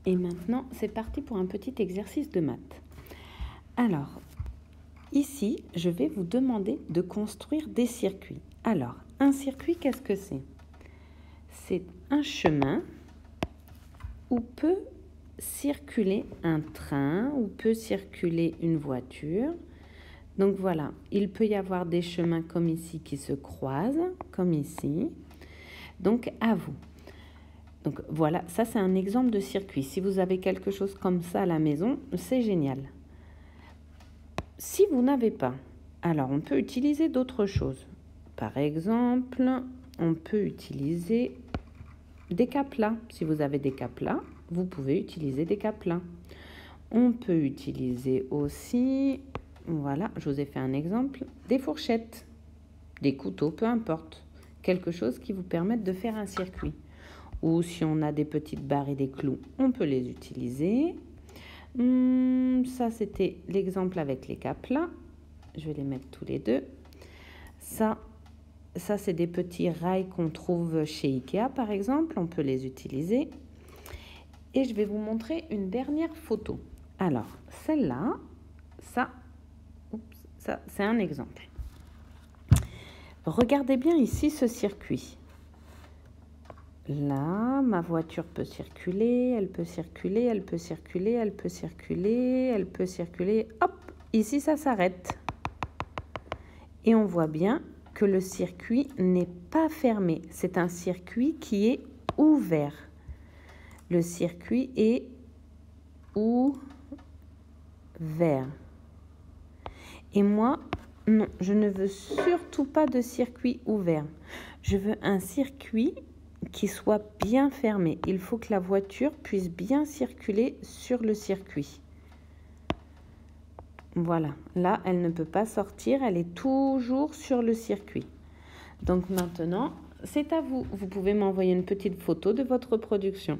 Et maintenant, c'est parti pour un petit exercice de maths. Alors, ici, je vais vous demander de construire des circuits. Alors, un circuit, qu'est-ce que c'est? C'est un chemin où peut circuler un train, où peut circuler une voiture. Donc voilà, il peut y avoir des chemins comme ici qui se croisent, comme ici. Donc à vous. Donc voilà, ça c'est un exemple de circuit. Si vous avez quelque chose comme ça à la maison, c'est génial. Si vous n'avez pas, alors on peut utiliser d'autres choses. Par exemple, on peut utiliser des cas plats. Si vous avez des cas plats, vous pouvez utiliser des cas plats. On peut utiliser aussi, voilà, je vous ai fait un exemple, des fourchettes, des couteaux, peu importe. Quelque chose qui vous permette de faire un circuit. Ou si on a des petites barres et des clous, on peut les utiliser. Ça, c'était l'exemple avec les cas plats. Je vais les mettre tous les deux. Ça c'est des petits rails qu'on trouve chez Ikea, par exemple. On peut les utiliser. Et je vais vous montrer une dernière photo. Alors, celle-là, ça c'est un exemple. Regardez bien ici ce circuit. Là, ma voiture peut circuler, elle peut circuler, elle peut circuler, elle peut circuler, elle peut circuler. Hop, ici ça s'arrête. Et on voit bien que le circuit n'est pas fermé. C'est un circuit qui est ouvert. Le circuit est ouvert. Et moi, non, je ne veux surtout pas de circuit ouvert. Je veux un circuit qui soit bien fermé. Il faut que la voiture puisse bien circuler sur le circuit. Voilà, là, elle ne peut pas sortir, elle est toujours sur le circuit. Donc maintenant, c'est à vous. Vous pouvez m'envoyer une petite photo de votre production.